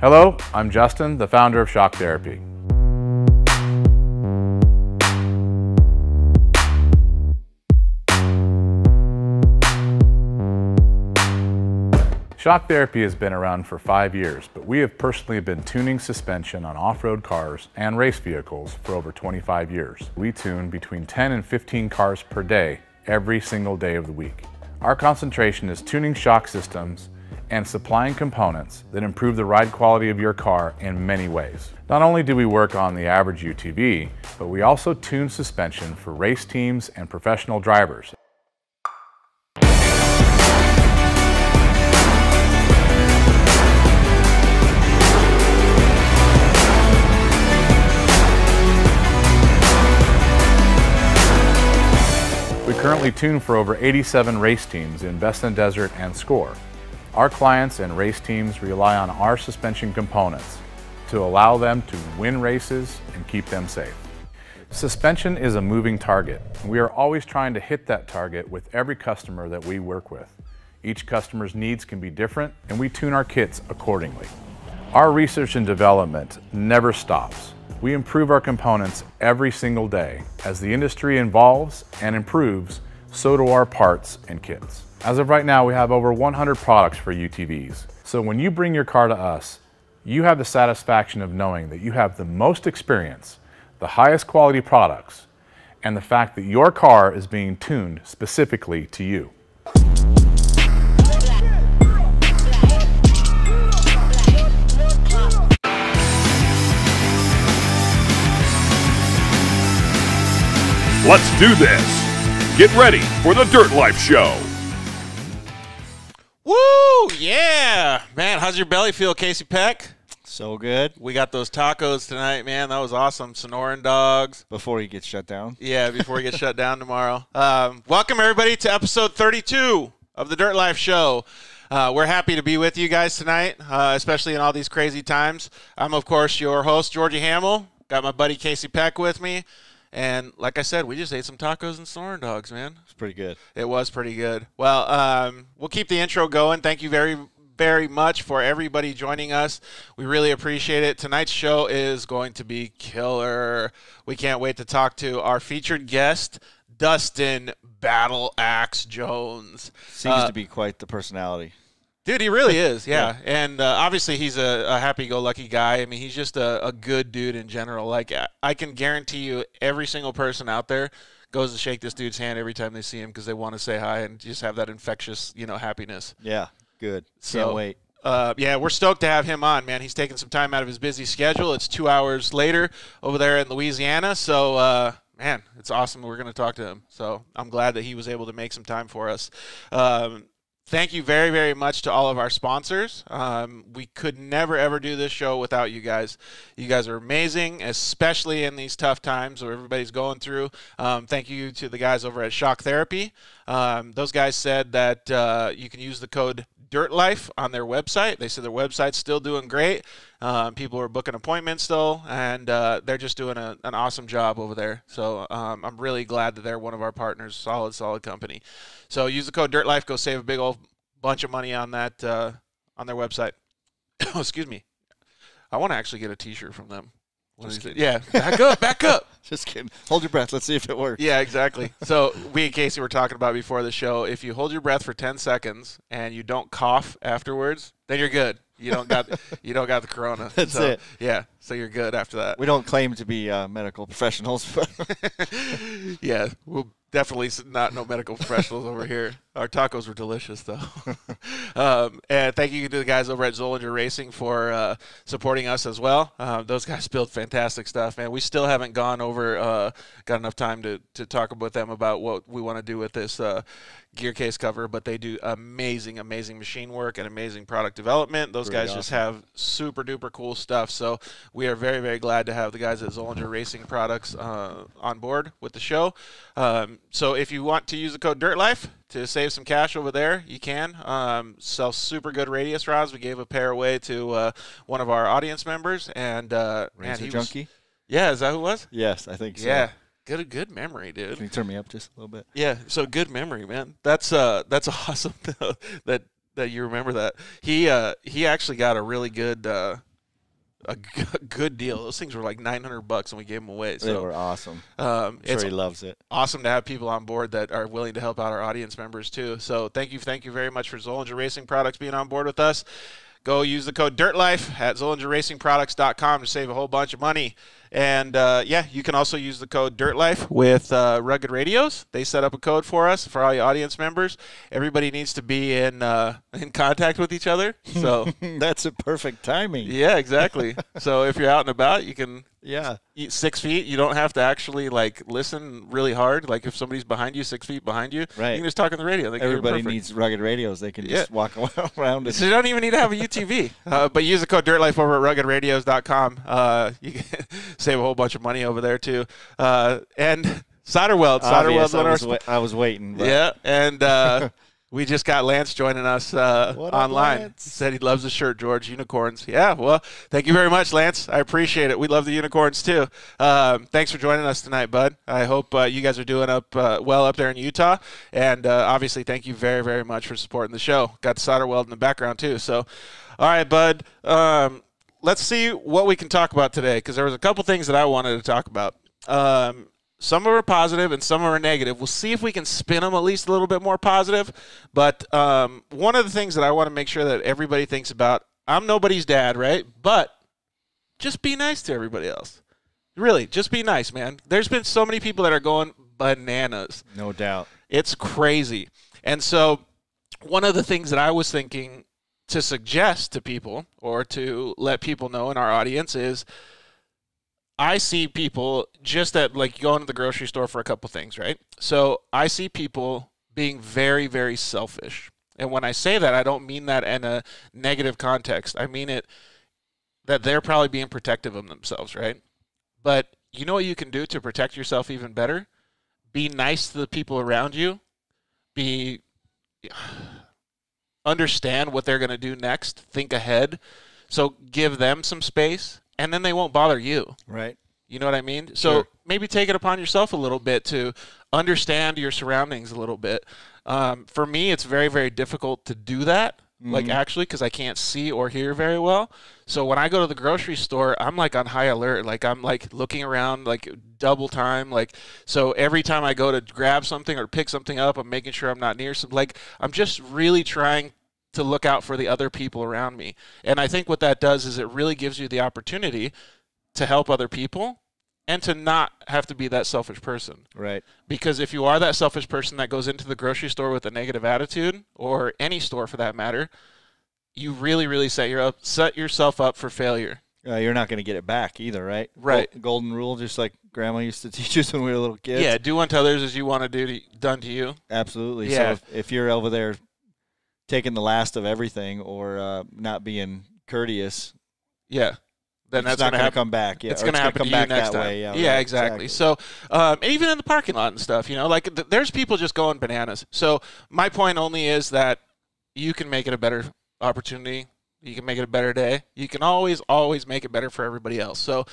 Hello, I'm Justin, the founder of Shock Therapy. Shock Therapy has been around for 5 years, but we have personally been tuning suspension on off-road cars and race vehicles for over 25 years. We tune between 10 and 15 cars per day, every single day of the week. Our concentration is tuning shock systems and supplying components that improve the ride quality of your car in many ways. Not only do we work on the average UTV, but we also tune suspension for race teams and professional drivers. We currently tune for over 87 race teams in Best in Desert and Score. Our clients and race teams rely on our suspension components to allow them to win races and keep them safe. Suspension is a moving target. We are always trying to hit that target with every customer that we work with. Each customer's needs can be different, and we tune our kits accordingly. Our research and development never stops. We improve our components every single day. As the industry evolves and improves, so do our parts and kits. As of right now, we have over 100 products for UTVs. So when you bring your car to us, you have the satisfaction of knowing that you have the most experience, the highest quality products, and the fact that your car is being tuned specifically to you. Let's do this. Get ready for the Dirt Life Show. Woo! Yeah! Man, how's your belly feel, Casey Peck? So good. We got those tacos tonight, man. That was awesome. Sonoran dogs. Before he gets shut down. Yeah, before he gets shut down tomorrow. Welcome, everybody, to episode 32 of the Dirt Life Show. We're happy to be with you guys tonight, especially in all these crazy times. I'm, of course, your host, Georgie Hamill. Got my buddy Casey Peck with me. And like I said, we just ate some tacos and Sonoran dogs, man. It's pretty good. It was pretty good. Well, we'll keep the intro going. Thank you very, very much for everybody joining us. We really appreciate it. Tonight's show is going to be killer. We can't wait to talk to our featured guest, Dustin Battle Axe Jones. Seems to be quite the personality. Dude, he really is, yeah. And obviously he's a happy-go-lucky guy. I mean, he's just a good dude in general. Like, I can guarantee you every single person out there goes to shake this dude's hand every time they see him because they want to say hi and just have that infectious, happiness. Yeah, good. Can't wait. Yeah, we're stoked to have him on, man. He's taking some time out of his busy schedule. It's 2 hours later over there in Louisiana. So, man, it's awesome. We're going to talk to him. So I'm glad that he was able to make some time for us. Thank you very, very much to all of our sponsors. We could never, ever do this show without you guys. You guys are amazing, especially in these tough times where everybody's going through. Thank you to the guys over at Shock Therapy. Those guys said that you can use the code DIRTLIFE on their website. They said their website's still doing great. People are booking appointments still, and they're just doing an awesome job over there. So I'm really glad that they're one of our partners. Solid company. So use the code DIRTLIFE. Go save a big old bunch of money on that on their website. Oh, excuse me. I want to actually get a T-shirt from them. Yeah, back up. Just kidding. Hold your breath. Let's see if it works. Yeah, exactly. So we and Casey were talking about before the show. If you hold your breath for 10 seconds and you don't cough afterwards, then you're good. You don't got the corona. That's it. Yeah, so you're good after that. We don't claim to be medical professionals, but yeah, we'll definitely not no medical professionals over here. Our tacos were delicious, though. And thank you to the guys over at Zollinger Racing for supporting us as well. Those guys build fantastic stuff, man. We still haven't got enough time to talk with them about what we want to do with this gear case cover, but they do amazing machine work and amazing product development. Those guys just have super duper cool stuff. So we are very, very glad to have the guys at Zollinger Racing Products on board with the show. So if you want to use the code DIRTLIFE to save some cash over there, you can. Sell super good radius rods. We gave a pair away to one of our audience members, and Razor Junkie. Yeah, is that who it was? Yes, I think so. Yeah. Good memory, dude. Can you turn me up just a little bit? Yeah, so good memory, man. That's awesome that you remember that. He actually got a really good a good deal. Those things were like $900 and we gave them away. So they were awesome. It's he loves it. Awesome to have people on board that are willing to help out our audience members too. So thank you very much for Zollinger Racing Products being on board with us. Go use the code DIRTLIFE at ZollingerRacingProducts.com to save a whole bunch of money. And, you can also use the code DIRTLIFE with Rugged Radios. They set up a code for us, for all your audience members. Everybody needs to be in contact with each other. So That's a perfect timing. yeah, exactly. So if you're out and about, you can eat 6 feet. You don't have to actually, listen really hard. Like if somebody's behind you, 6 feet behind you, right. you can just talk on the radio. Everybody needs Rugged Radios. They can just walk around. So you don't even need to have a UTV. But use the code DIRTLIFE over at RuggedRadios.com. You can save a whole bunch of money over there too. And solder welds. I was waiting. But. Yeah, and we just got Lance joining us online. Lance? He said he loves the shirt, George. Unicorns. Yeah, well, thank you very much, Lance. I appreciate it. We love the unicorns too. Thanks for joining us tonight, bud. I hope you guys are doing well up there in Utah. And obviously, thank you very, very much for supporting the show. Got the solder weld in the background too. So, all right, bud. Let's see what we can talk about today, because there was a couple things that I wanted to talk about. Some of them are positive and some of them are negative. We'll see if we can spin them at least a little bit more positive. But one of the things that I want to make sure that everybody thinks about, I'm nobody's dad, right? But just be nice to everybody else. Really, just be nice, man. There's been so many people that are going bananas. No doubt. It's crazy. And so one of the things that I was thinking to suggest to people or to let people know in our audience is I see people just at going to the grocery store for a couple things, right? So I see people being very, very selfish. And when I say that, I don't mean that in a negative context. I mean it that they're probably being protective of themselves, right? But you know what you can do to protect yourself even better? Be nice to the people around you. Understand what they're going to do next. Think ahead. So give them some space, and then they won't bother you. Right. You know what I mean? So maybe take it upon yourself a little bit to understand your surroundings a little bit. For me, it's very, very difficult to do that, actually, because I can't see or hear very well. So when I go to the grocery store, I'm on high alert. I'm looking around double time. So every time I go to grab something or pick something up, I'm making sure I'm not near some. I'm just really trying to look out for the other people around me. And I think what that does is it really gives you the opportunity to help other people and to not have to be that selfish person. Right. Because if you are that selfish person that goes into the grocery store with a negative attitude, or any store for that matter, you really, really set yourself up for failure. You're not going to get it back either, right? Right. Golden rule, just like Grandma used to teach us when we were little kids. Yeah, do unto others as you want to do done to you. Absolutely. Yeah. So if you're over there taking the last of everything or not being courteous, then that's not going to come back. Yeah, it's going to happen to you next time. Way. Yeah, right, exactly. So even in the parking lot and stuff, there's people just going bananas. So my point only is that you can make it a better opportunity. You can make it a better day. You can always, always make it better for everybody else. So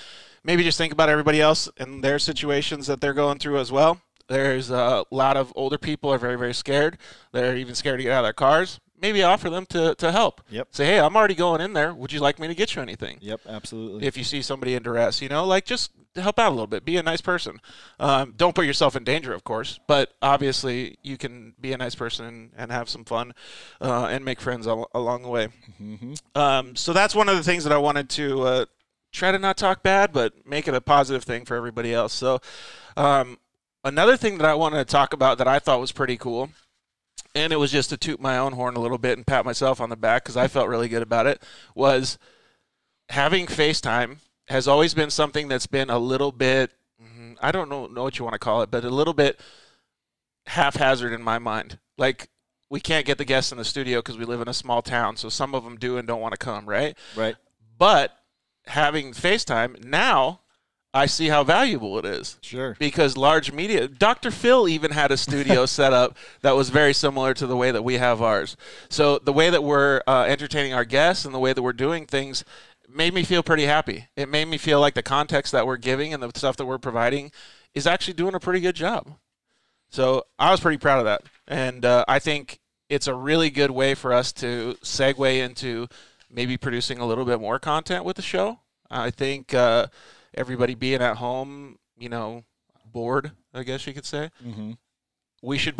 maybe just think about everybody else and their situations that they're going through as well. There's a lot of older people are very, very scared. They're even scared to get out of their cars. Maybe offer them to help. Yep. Say, hey, I'm already going in there. Would you like me to get you anything? Yep, absolutely. If you see somebody in duress, just help out a little bit. Be a nice person. Don't put yourself in danger, of course, but obviously you can be a nice person and have some fun and make friends along the way. Mm-hmm. So that's one of the things that I wanted to try to not talk bad, but make it a positive thing for everybody else. So another thing that I wanted to talk about that I thought was pretty cool, and it was just to toot my own horn a little bit and pat myself on the back because I felt really good about it, was having FaceTime has always been something that's been a little bit, I don't know what you want to call it, but a little bit haphazard in my mind. We can't get the guests in the studio because we live in a small town, so some of them do and don't want to come, right? Right. But having FaceTime, now I see how valuable it is. Sure. Because large media, Dr. Phil even had a studio set up that was very similar to the way that we have ours. So the way that we're entertaining our guests and the way that we're doing things made me feel pretty happy. It made me feel like the context that we're giving and the stuff that we're providing is actually doing a pretty good job. So I was pretty proud of that. And I think it's a really good way for us to segue into maybe producing a little bit more content with the show. I think everybody being at home, you know, bored, I guess you could say. Mm-hmm. We should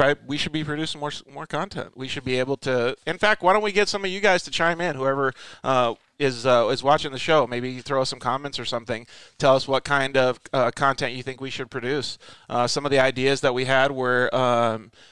be producing more content. We should be able to. In fact, why don't we get some of you guys to chime in? Whoever is watching the show, maybe throw some comments or something. Tell us what kind of content you think we should produce. Some of the ideas that we had were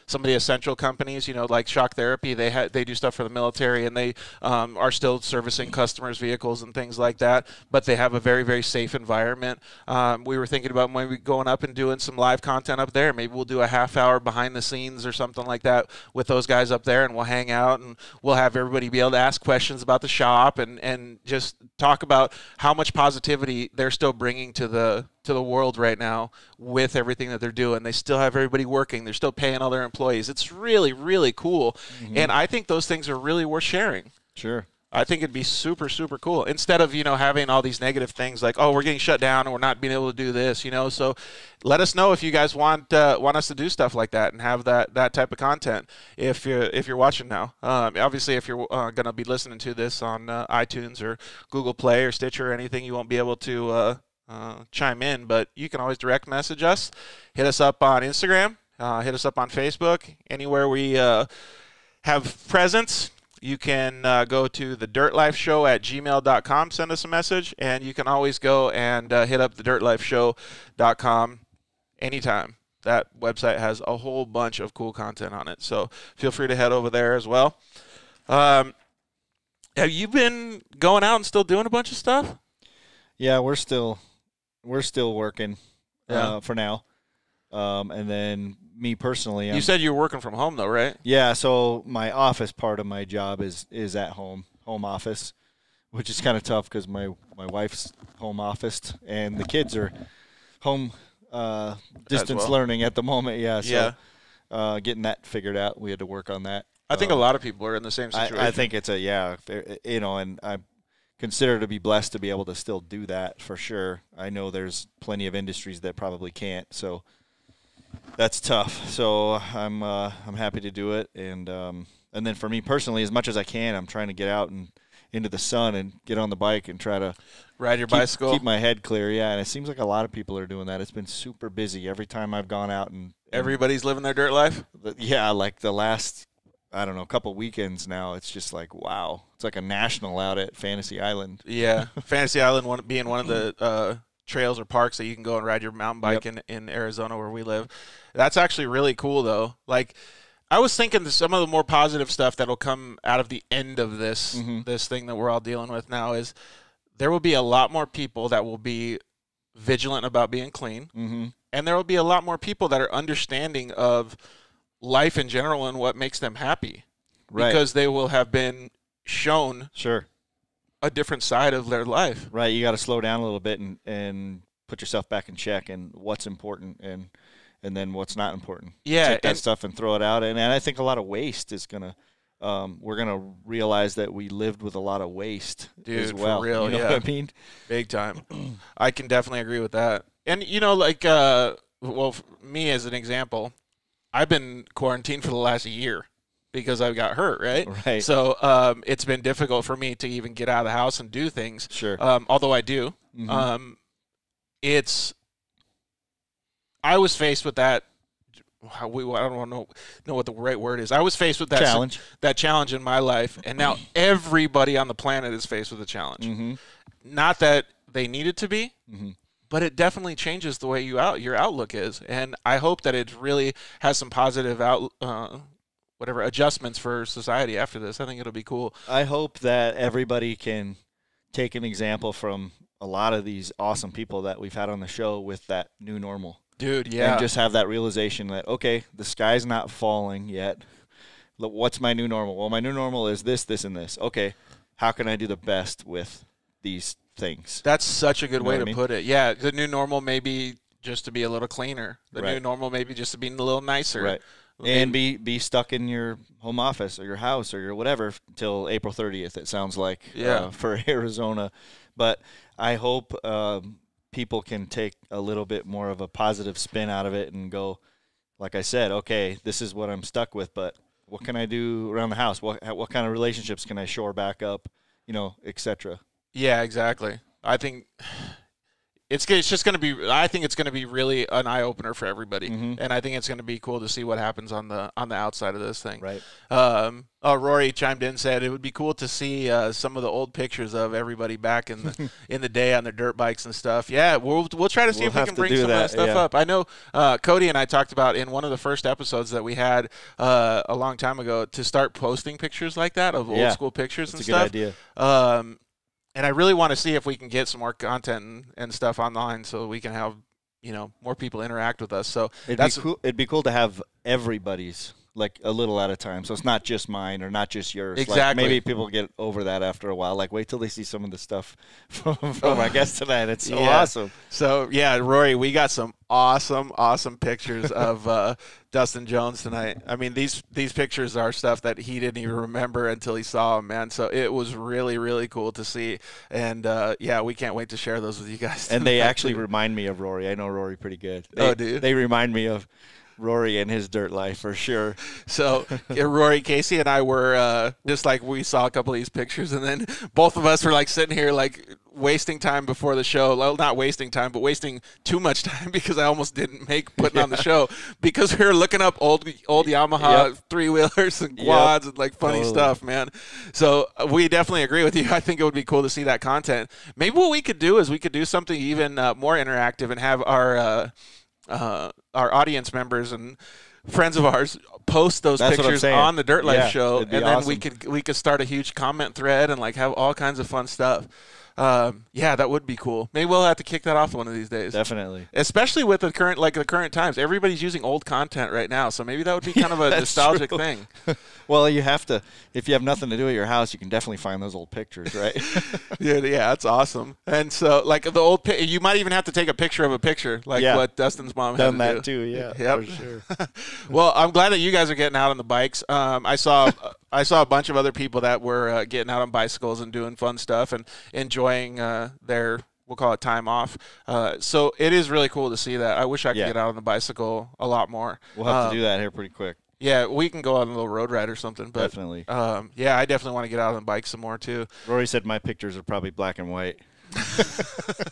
some of the essential companies, you know, like Shock Therapy. They do stuff for the military, and they are still servicing customers' vehicles and things like that. But they have a very, very safe environment. We were thinking about maybe going up and doing some live content up there. Maybe we'll do a half-hour behind the scenes or something like that with those guys up there, and we'll hang out and we'll have everybody be able to ask questions about the shop and just talk about how much positivity they're still bringing to the world right now with everything that they're doing. They still have everybody working. They're still paying all their employees. It's really, really cool. Mm-hmm. And I think those things are really worth sharing. Sure. I think it'd be super, super cool. Instead of, you know, having all these negative things like, oh, we're getting shut down and we're not being able to do this, you know. So let us know if you guys want us to do stuff like that and have that type of content if you're watching now. Obviously, if you're going to be listening to this on iTunes or Google Play or Stitcher or anything, you won't be able to chime in. But you can always direct message us. Hit us up on Instagram. Hit us up on Facebook. Anywhere we have presence. You can go to thedirtlifeshow@gmail.com, send us a message, and you can always go and hit up thedirtlifeshow.com anytime. That website has a whole bunch of cool content on it, so feel free to head over there as well. Have you been going out and still doing a bunch of stuff? Yeah, we're still working for now. And then me personally, you said you were working from home though, right? Yeah. So my office part of my job is at home office, which is kind of tough because my wife's home officed and the kids are home distance learning at the moment. Yeah. So getting that figured out, we had to work on that. I think a lot of people are in the same situation. I think it's you know, and I consider to be blessed to be able to still do that for sure. I know there's plenty of industries that probably can't. So. That's tough. So I'm happy to do it, and then for me personally, as much as I can, I'm trying to get out and into the sun and get on the bike and try to ride your bicycle, keep my head clear. Yeah, and it seems like a lot of people are doing that. It's been super busy every time I've gone out, and everybody's living their dirt life. Yeah, like the last couple weekends now. It's just like wow, it's like a national out at Fantasy Island. Yeah, Fantasy Island being one of the trails or parks that you can go and ride your mountain bike in Arizona where we live. That's actually really cool though. Like I was thinking some of the more positive stuff that'll come out of the end of this this thing that we're all dealing with now is there will be a lot more people that will be vigilant about being clean, and there will be a lot more people that are understanding of life in general and what makes them happy, because they will have been shown a different side of their life. Right. You got to slow down a little bit and put yourself back in check and what's important and then what's not important. Yeah. Take that stuff and throw it out. And I think a lot of waste is going to we're going to realize that we lived with a lot of waste as well. For real, you know what I mean? Big time. I can definitely agree with that. And, you know, like, well, me as an example, I've been quarantined for the last year. Because I got hurt, right? Right. So it's been difficult for me to even get out of the house and do things. Sure. Although I do. I was faced with that. I don't know what the right word is. I was faced with that challenge in my life, and now everybody on the planet is faced with a challenge. Not that they needed to be, but it definitely changes the way your outlook is. And I hope that it really has some positive adjustments for society after this. I think it'll be cool. I hope that everybody can take an example from a lot of these awesome people that we've had on the show with that new normal. Dude, yeah. And just have that realization that, okay, the sky's not falling yet. What's my new normal? Well, my new normal is this, this, and this. Okay, how can I do the best with these things? That's such a good way to put it. Yeah, the new normal may be just to be a little cleaner. The new normal may be just to be a little nicer. Right. And be stuck in your home office or your house or your whatever until April 30th, it sounds like, for Arizona. But I hope people can take a little bit more of a positive spin out of it and go, like I said, okay, this is what I'm stuck with, but what can I do around the house? What kind of relationships can I shore back up, you know, et cetera? Yeah, exactly. I think it's just going to be. I think it's going to be really an eye opener for everybody, and I think it's going to be cool to see what happens on the outside of this thing. Right. Rory chimed in, said it would be cool to see some of the old pictures of everybody back in the in the day on their dirt bikes and stuff. Yeah, we'll try to see if we can bring some of that stuff up. I know Cody and I talked about in one of the first episodes that we had a long time ago to start posting pictures like that of old school pictures and stuff. That's a good idea. And I really want to see if we can get some more content and stuff online so we can have, more people interact with us. So it'd be cool to have everybody's, like, a little at a time. So it's not just mine or not just yours. Exactly. Like, maybe people get over that after a while. Like, wait till they see some of the stuff from our guest tonight. It's so awesome. So, yeah, Rory, we got some awesome pictures of Dustin Jones tonight. I mean, these pictures are stuff that he didn't even remember until he saw them, man. So it was really, really cool to see. And, we can't wait to share those with you guys. And they actually remind me of Rory. I know Rory pretty good. They remind me of Rory and his dirt life for sure. So Rory, Casey, and I were just like, we saw a couple of these pictures, and then both of us were like sitting here like wasting time before the show. Well, not wasting time, but wasting too much time because I almost didn't make putting on the show because we were looking up old Yamaha three-wheelers and quads and like funny stuff, man. So we definitely agree with you. I think it would be cool to see that content. Maybe what we could do is we could do something even more interactive and have our audience members and friends of ours post those pictures on the Dirt Life show, and then awesome. we could start a huge comment thread and like have all kinds of fun stuff. That would be cool. Maybe we'll have to kick that off one of these days. Definitely. Especially with the current times. Everybody's using old content right now, so maybe that would be kind of a nostalgic thing. Well, you have to, if you have nothing to do at your house, you can definitely find those old pictures, right? yeah, that's awesome. And so, like the old, you might even have to take a picture of a picture, like what Dustin's mom done had to that too. Yeah, yep. for sure. Well, I'm glad that you guys are getting out on the bikes. I saw a bunch of other people that were getting out on bicycles and doing fun stuff and enjoying their, we'll call it, time off. So it is really cool to see that. I wish I could get out on the bicycle a lot more. We'll have to do that here pretty quick. Yeah, we can go on a little road ride or something. But, definitely. I definitely want to get out on the bike some more too. Rory said my pictures are probably black and white.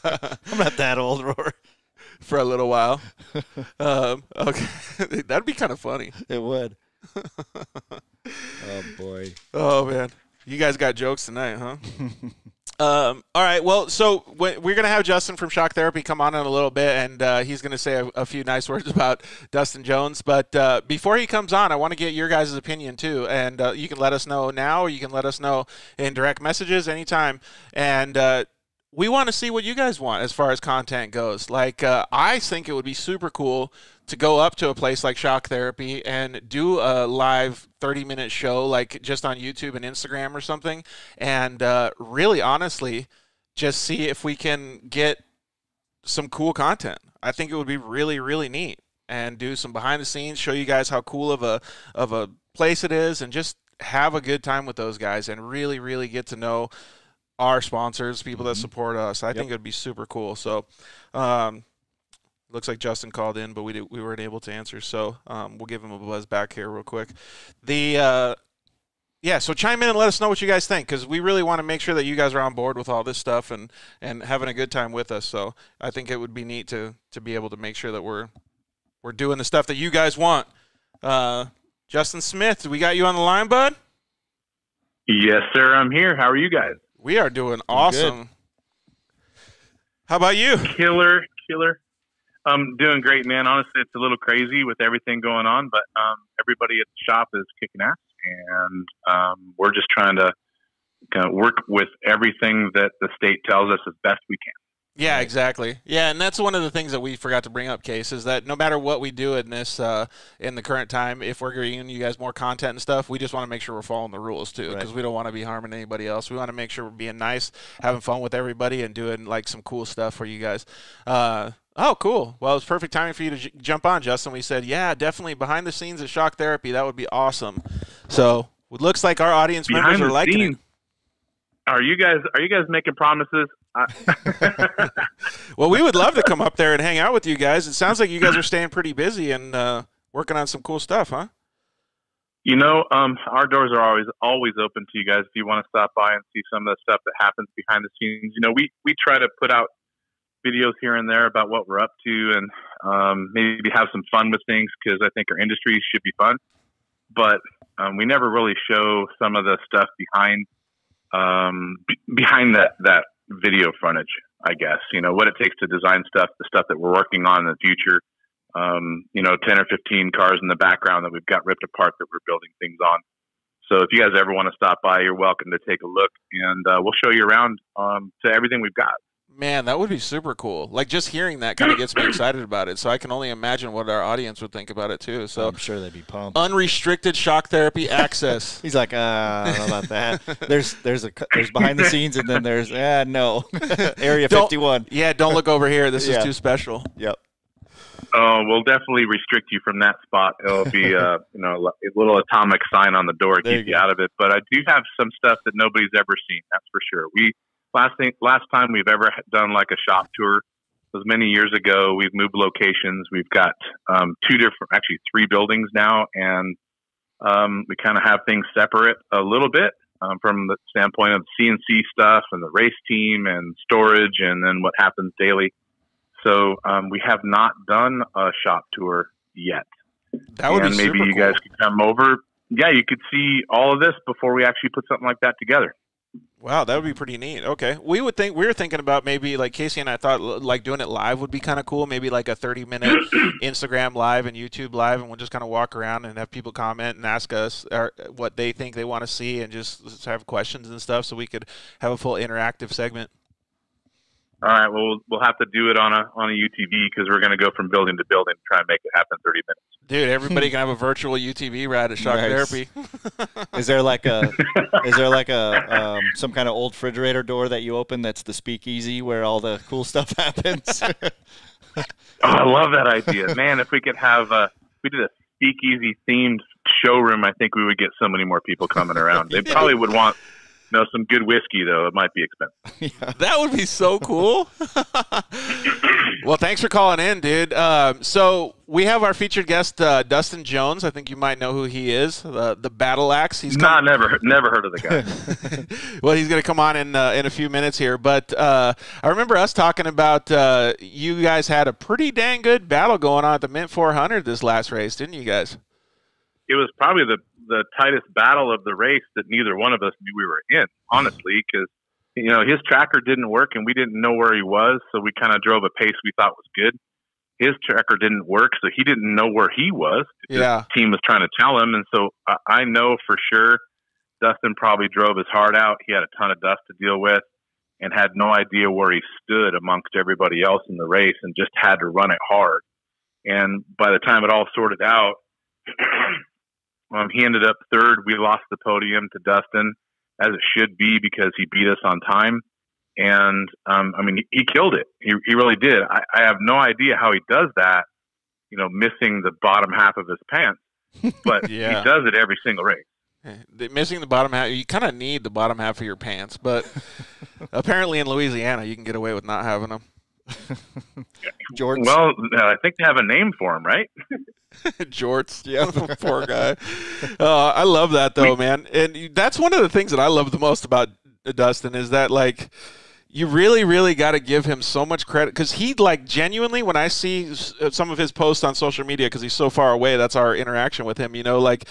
I'm not that old, Rory. For a little while. Okay. That'd be kind of funny. It would. Oh, boy. Oh, man. You guys got jokes tonight, huh? All right. Well, so we're going to have Justin from Shock Therapy come on in a little bit, and he's going to say a few nice words about Dustin Jones. But before he comes on, I want to get your guys' opinion, too. And you can let us know now, or you can let us know in direct messages anytime. And we want to see what you guys want as far as content goes. Like, I think it would be super cool to go up to a place like Shock Therapy and do a live 30-minute show, like just on YouTube and Instagram or something, and really honestly just see if we can get some cool content. I think it would be really, really neat, and do some behind the scenes, show you guys how cool of a place it is, and just have a good time with those guys and really, really get to know our sponsors, people that support us. I think it would be super cool. So looks like Justin called in, but we weren't able to answer. So we'll give him a buzz back here real quick. So chime in and let us know what you guys think, because we really want to make sure that you guys are on board with all this stuff and having a good time with us. So I think it would be neat to be able to make sure that we're doing the stuff that you guys want. Justin Smith, we got you on the line, bud? Yes, sir. I'm here. How are you guys? We are doing awesome. How about you? Killer. Doing great, man. Honestly, it's a little crazy with everything going on, but everybody at the shop is kicking ass, and we're just trying to kind of work with everything that the state tells us as best we can. Yeah, exactly. Yeah, and that's one of the things that we forgot to bring up, Case, is that no matter what we do in this in the current time, if we're bringing you guys more content and stuff, we just want to make sure we're following the rules too, because we don't want to be harming anybody else. We want to make sure we're being nice, having fun with everybody, and doing like some cool stuff for you guys. Oh, cool. Well, it's perfect timing for you to jump on, Justin. We said, yeah, definitely behind the scenes at Shock Therapy. That would be awesome. So it looks like our audience members are liking it. Are you guys making promises? Well, we would love to come up there and hang out with you guys. It sounds like you guys are staying pretty busy and working on some cool stuff, huh? Our doors are always open to you guys if you want to stop by and see some of the stuff that happens behind the scenes. We try to put out videos here and there about what we're up to, and maybe have some fun with things, because I think our industry should be fun. But we never really show some of the stuff behind that video frontage, I guess. What it takes to design stuff, the stuff that we're working on in the future. 10 or 15 cars in the background that we've got ripped apart that we're building things on. So if you guys ever want to stop by, you're welcome to take a look, and we'll show you around to everything we've got. Man, that would be super cool. Like, just hearing that kind of gets me excited about it. So I can only imagine what our audience would think about it too. So I'm sure they'd be pumped. Unrestricted shock therapy access. He's like, I don't know about that. There's behind the scenes, and then there's no Area 51. Yeah, don't look over here. This is too special. Yep. Oh, we'll definitely restrict you from that spot. It'll be a little atomic sign on the door to keep you out of it. But I do have some stuff that nobody's ever seen. That's for sure. Last time we've ever done like a shop tour was many years ago. We've moved locations. We've got three buildings now, and we kind of have things separate a little bit from the standpoint of CNC stuff and the race team and storage, and then what happens daily. So we have not done a shop tour yet. That would be super maybe you guys could come over. Yeah, you could see all of this before we actually put something like that together. Wow, that would be pretty neat. Okay. We were thinking about maybe, like, Casey and I thought, like, doing it live would be kind of cool. Maybe like a 30-minute Instagram live and YouTube live, and we'll just kind of walk around and have people comment and ask us what they think they want to see, and just have questions and stuff, so we could have a full interactive segment. All right, well, we'll have to do it on a UTV, because we're going to go from building to building to try and make it happen in 30 minutes. Dude, everybody can have a virtual UTV ride at Shock Therapy. Is there some kind of old refrigerator door that you open that's the speakeasy where all the cool stuff happens? I love that idea, man. If we could have we did a speakeasy themed showroom, I think we would get so many more people coming around. They probably would want some good whiskey, though. It might be expensive. Yeah. That would be so cool. Well, thanks for calling in, dude. So we have our featured guest, Dustin Jones. I think you might know who he is, the Battle Axe. Never heard of the guy. Well, he's going to come on in a few minutes here. But I remember us talking about you guys had a pretty dang good battle going on at the Mint 400 this last race, didn't you guys? It was probably the tightest battle of the race that neither one of us knew we were in, honestly, because his tracker didn't work and we didn't know where he was, so we kind of drove a pace we thought was good. His tracker didn't work, so he didn't know where he was. His team was trying to tell him, and so I know for sure Dustin probably drove his heart out. He had a ton of dust to deal with and had no idea where he stood amongst everybody else in the race, and just had to run it hard. And by the time it all sorted out, he ended up third. We lost the podium to Dustin, as it should be, because he beat us on time. And, he killed it. He really did. I have no idea how he does that, missing the bottom half of his pants. But he does it every single race. Missing the bottom half, you kind of need the bottom half of your pants. But apparently in Louisiana, you can get away with not having them. Jorts. Well, I think they have a name for him, right? Jorts. Yeah. Poor guy. I love that, though, man. And that's one of the things that I love the most about Dustin, is that, like, you really, really got to give him so much credit, because he, like, genuinely, when I see some of his posts on social media, because he's so far away, that's our interaction with him, like,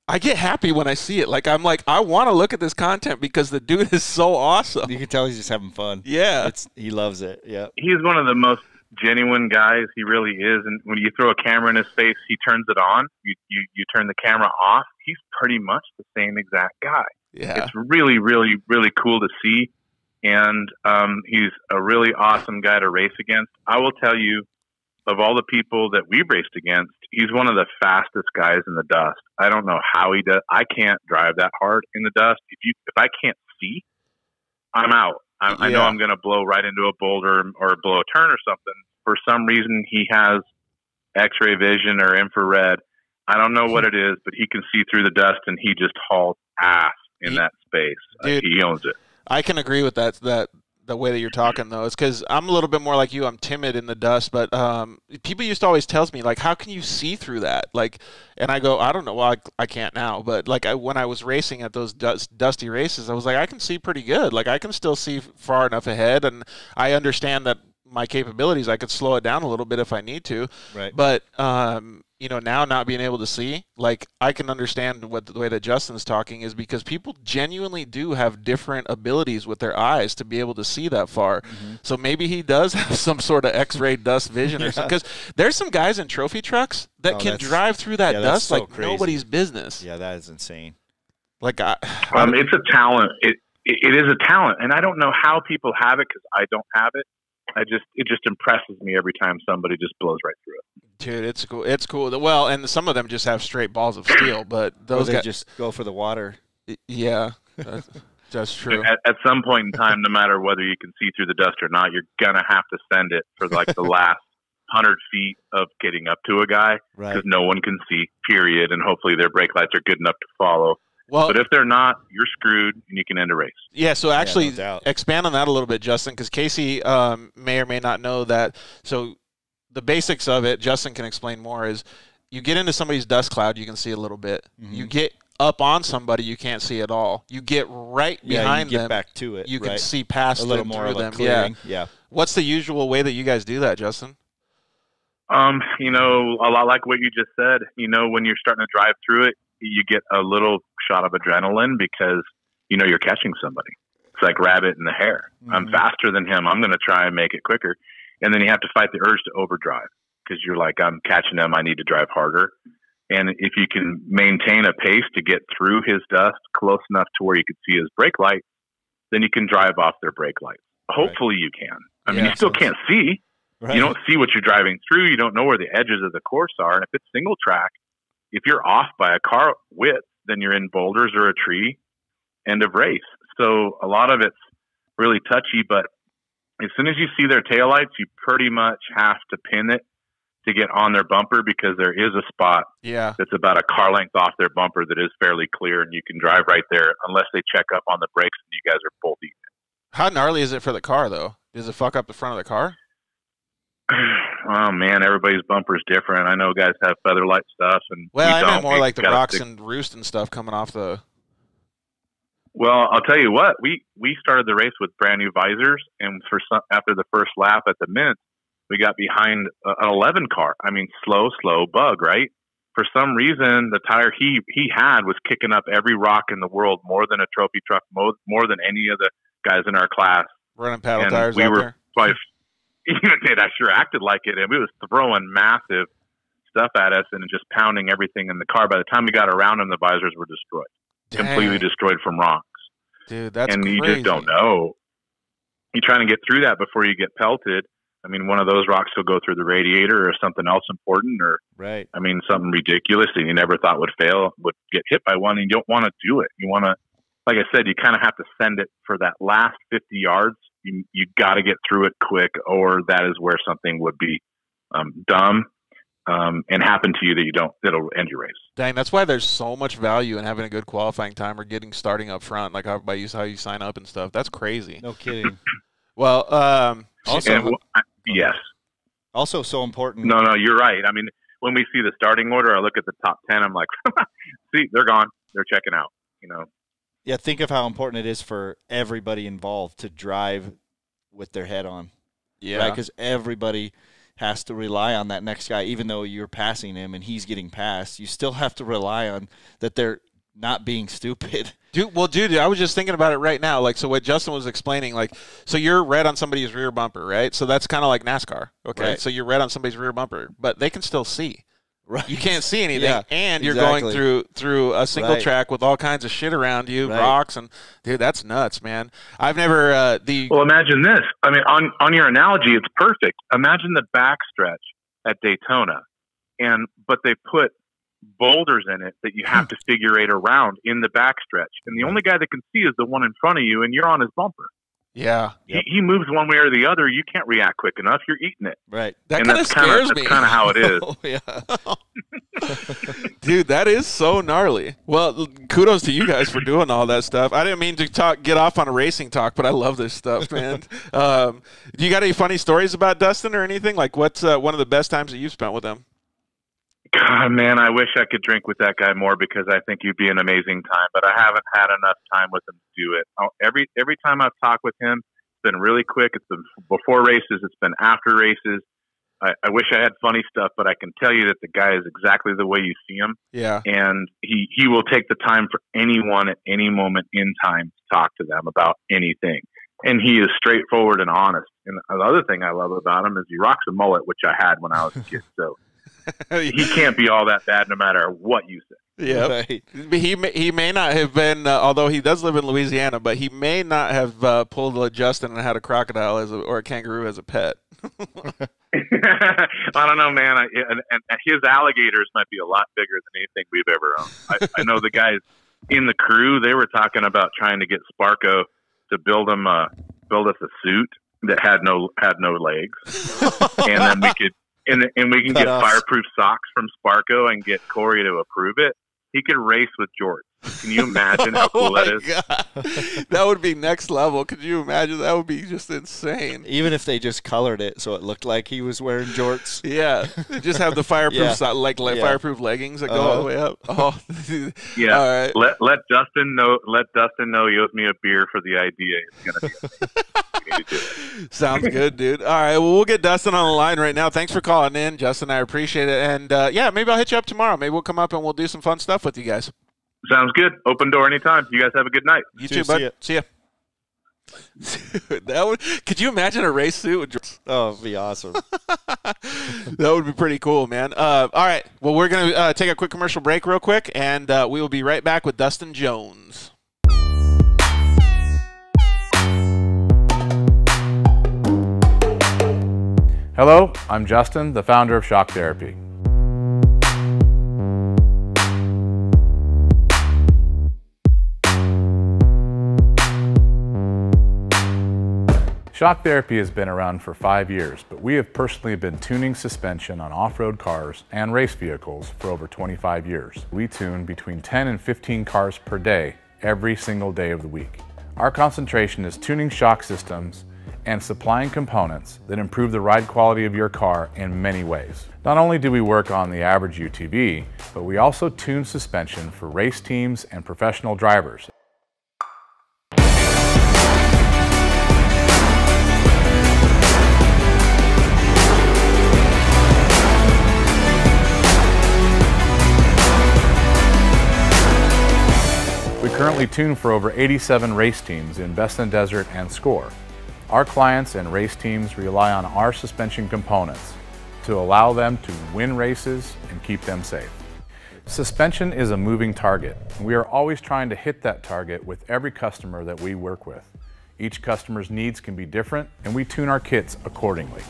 I get happy when I see it. Like, I'm like, I want to look at this content because the dude is so awesome. You can tell he's just having fun. Yeah. He loves it. Yeah. He's one of the most genuine guys. He really is. And when you throw a camera in his face, he turns it on. You turn the camera off. He's pretty much the same exact guy. Yeah. It's really, really, really cool to see. And he's a really awesome guy to race against. I will tell you, of all the people that we raced against, he's one of the fastest guys in the dust. I don't know how he does. I can't drive that hard in the dust. If I can't see, I'm out. I know I'm going to blow right into a boulder or blow a turn or something. For some reason, he has X-ray vision or infrared. I don't know what it is, but he can see through the dust, and he just hauls ass in that space. Dude, he owns it. I can agree with that the way that you're talking, though. It's because I'm a little bit more like you. I'm timid in the dust, but people used to always tell me, like, how can you see through that? Like, and I go, I don't know. Well, I can't now, but like when I was racing at those dusty races, I was like, I can see pretty good. Like, I can still see far enough ahead, and I understand that my capabilities, I could slow it down a little bit if I need to. Right. But you know, now not being able to see, like, I can understand what the way that Justin's talking is, because people genuinely do have different abilities with their eyes to be able to see that far. So maybe he does have some sort of X-ray dust vision or something, because there's some guys in trophy trucks that can drive through that dust so like crazy. Nobody's business. Yeah, that is insane. Like, it's a talent. It is a talent, and I don't know how people have it, because I don't have it. It just impresses me every time somebody just blows right through it. Dude, it's cool. It's cool. Well, and some of them just have straight balls of steel, but those guys just go for the water. Yeah, that's true. At some point in time, no matter whether you can see through the dust or not, you're gonna have to send it for like the last 100 feet of getting up to a guy, because no one can see. Period. And hopefully their brake lights are good enough to follow. Well, but if they're not, you're screwed, and you can end a race. Yeah, so actually expand on that a little bit, Justin, because Casey may or may not know that. So the basics of it, Justin can explain more, is you get into somebody's dust cloud, you can see a little bit. You get up on somebody, you can't see at all. You get right behind them. Get back to it. You can see past them, a little more through them. Yeah. What's the usual way that you guys do that, Justin? You know, a lot like what you just said. You know, when you're starting to drive through it, you get a little shot of adrenaline because you know you're catching somebody. It's like rabbit in the hare. I'm faster than him. I'm going to try and make it quicker. And then you have to fight the urge to overdrive, because you're like, I'm catching him. I need to drive harder. And if you can maintain a pace to get through his dust close enough to where you can see his brake light, then you can drive off their brake lights. Hopefully you can. I mean, you still can't see. You don't see what you're driving through. You don't know where the edges of the course are. And if it's single track, if you're off by a car width, then you're in boulders or a tree, end of race. So a lot of it's really touchy, but as soon as you see their taillights, you pretty much have to pin it to get on their bumper, because there is a spot that's about a car length off their bumper that is fairly clear, and you can drive right there unless they check up on the brakes and you guys are both eating it. How gnarly is it for the car, though? Does it fuck up the front of the car? Oh man, everybody's bumper's different. I know guys have featherlight stuff, and I meant more like the rocks and roost and stuff coming off the. Well, I'll tell you what, we started the race with brand new visors, and after the first lap at the Mint, we got behind an 11 car. I mean, slow bug, right? For some reason, the tire he had was kicking up every rock in the world, more than a trophy truck, more than any of the guys in our class. Running paddle tires out there. It sure acted like it, and we was throwing massive stuff at us and just pounding everything in the car. By the time we got around them, the visors were destroyed, completely destroyed from rocks. Dude, that's crazy. You just don't know. You're trying to get through that before you get pelted. I mean, one of those rocks will go through the radiator, or something else important, or I mean, something ridiculous that you never thought would fail would get hit by one, and you don't want to do it. You want to, like I said, you kind of have to send it for that last 50 yards. You got to get through it quick, or that is where something would be dumb and happen to you that'll end your race. Dang, that's why there's so much value in having a good qualifying time or starting up front, like how you sign up and stuff. That's crazy. No kidding. Well, yes. Also, so important. No, you're right. I mean, when we see the starting order, I look at the top 10. I'm like, see, they're gone. They're checking out. You know. Yeah, think of how important it is for everybody involved to drive with their head on. Yeah. Right? Because everybody has to rely on that next guy. Even though you're passing him and he's getting passed, you still have to rely on that they're not being stupid. Dude, I was just thinking about it right now. Like, so what Justin was explaining, like, so you're red on somebody's rear bumper, right? So that's kind of like NASCAR, okay? Right. So you're red on somebody's rear bumper, but they can still see. Right. You can't see anything, and you're going through a single track with all kinds of shit around you, rocks, and dude, that's nuts, man. I've never Well, imagine this. I mean, on your analogy, it's perfect. Imagine the backstretch at Daytona, but they put boulders in it that you have to figure eight around in the backstretch, and the only guy that can see is the one in front of you, and you're on his bumper. Yeah, he moves one way or the other. You can't react quick enough. You're eating it. Right. That kind of scares me. That's kind of how it is. Oh, yeah. Dude, that is so gnarly. Well, kudos to you guys for doing all that stuff. I didn't mean to get off on a racing talk, but I love this stuff, man. Do you got any funny stories about Dustin or anything? Like, what's one of the best times that you've spent with him? God, man, I wish I could drink with that guy more because I think you'd be an amazing time, but I haven't had enough time with him to do it. Every time I've talked with him, it's been really quick. It's been before races. It's been after races. I wish I had funny stuff, but I can tell you that the guy is exactly the way you see him. Yeah. And he will take the time for anyone at any moment in time to talk to them about anything. And he is straightforward and honest. And the other thing I love about him is he rocks a mullet, which I had when I was a kid. So he can't be all that bad no matter what you say. Yeah, Right. he may not have been, although he does live in Louisiana, but he may not have pulled a Justin and had a crocodile or a kangaroo as a pet. I don't know, man. And his alligators might be a lot bigger than anything we've ever owned. I know the guys in the crew, they were talking about trying to get Sparko to build us a suit that had no legs, and then we could and we can get fireproof socks from Sparko and get Corey to approve it. He could race with jorts. Can you imagine how cool that is? God. That would be next level. Could you imagine? That would be just insane. Even if they just colored it so it looked like he was wearing jorts. Yeah, just have the fireproof fireproof leggings that go all the way up. Oh, yeah. All right. Let Dustin know. Let Dustin know he owes me a beer for the idea. It's gonna be. Sounds good, dude. All right, well, we'll get Dustin on the line right now. Thanks for calling in, Justin. I appreciate it. And yeah, maybe I'll hit you up tomorrow. Maybe we'll come up and we'll do some fun stuff with you guys. Sounds good. Open door anytime. You guys have a good night. You too, bud. See ya. Could you imagine a race suit with Oh, it'd be awesome. That would be pretty cool, man. All right. Well, we're going to take a quick commercial break real quick, and we will be right back with Dustin Jones. Hello, I'm Justin, the founder of Shock Therapy. Shock Therapy has been around for 5 years, but we have personally been tuning suspension on off-road cars and race vehicles for over 25 years. We tune between 10 and 15 cars per day, every single day of the week. Our concentration is tuning shock systems and supplying components that improve the ride quality of your car in many ways. Not only do we work on the average UTV, but we also tune suspension for race teams and professional drivers. We currently tune for over 87 race teams in Best Desert and Score. Our clients and race teams rely on our suspension components to allow them to win races and keep them safe. Suspension is a moving target, and we are always trying to hit that target with every customer that we work with. Each customer's needs can be different, and we tune our kits accordingly.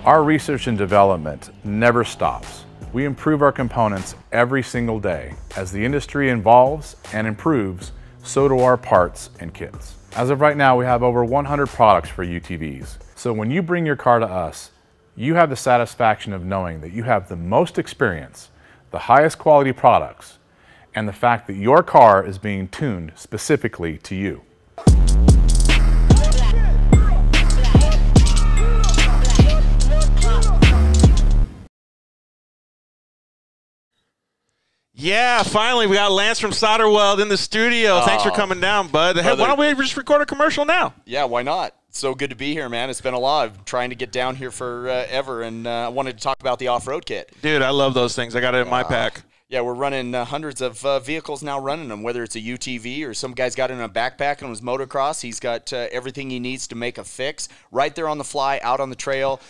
Our research and development never stops. We improve our components every single day. As the industry evolves and improves, so do our parts and kits. As of right now, we have over 100 products for UTVs. So when you bring your car to us, you have the satisfaction of knowing that you have the most experience, the highest quality products, and the fact that your car is being tuned specifically to you. Yeah, finally, we got Lance from Solderweld in the studio. Thanks for coming down, bud. Hey, why don't we just record a commercial now? Yeah, why not? So good to be here, man. It's been a lot. I've been trying to get down here forever, and I wanted to talk about the off-road kit. Dude, I love those things. I got it in my pack. Yeah, we're running hundreds of vehicles now running them, whether it's a UTV or some guy's got it in a backpack on his motocross. He's got everything he needs to make a fix right there on the fly, out on the trail,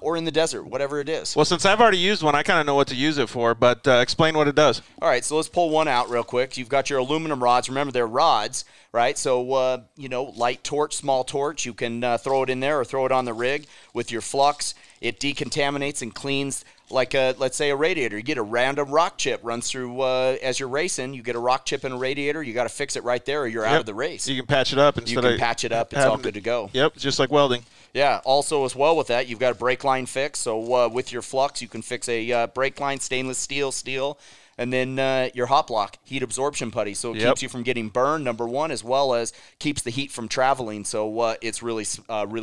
or in the desert, whatever it is. Well, since I've already used one, I kind of know what to use it for, but explain what it does. All right, so let's pull one out real quick. You've got your aluminum rods. Remember, they're rods, right? So, you know, light torch, small torch. You can throw it in there or throw it on the rig with your flux. It decontaminates and cleans like let's say a radiator. You get a random rock chip runs through as you're racing. You get a rock chip in a radiator. You got to fix it right there, or you're out of the race. You can patch it up You can patch it up. It's all good to go. Yep, just like welding. Yeah, also as well with that, you've got a brake line fix. So with your flux, you can fix a brake line, stainless steel, and then your hot block, heat absorption putty. So it keeps you from getting burned, number one, as well as keeps the heat from traveling. So it's really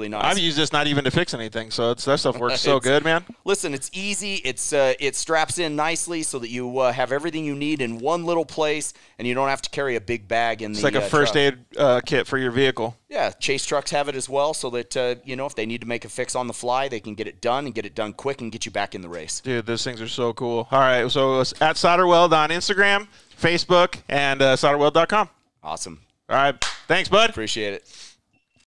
nice. I've used this not even to fix anything, so that stuff works so good, man. Listen, it's easy. It straps in nicely so that you have everything you need in one little place, and you don't have to carry a big bag in it's the like a first aid kit for your vehicle. Yeah, Chase trucks have it as well, so that if they need to make a fix on the fly, they can get it done and get it done quick and get you back in the race. Dude, those things are so cool. All right, so it's at Solderweld on Instagram, Facebook, and solderweld.com. Awesome. All right, thanks, bud. Appreciate it.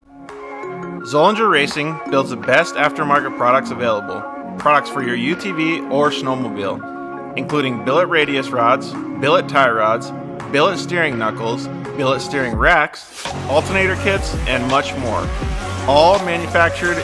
Zollinger Racing builds the best aftermarket products available. Products for your UTV or snowmobile, including billet radius rods, billet tie rods, billet steering knuckles, billet steering racks, alternator kits, and much more. All manufactured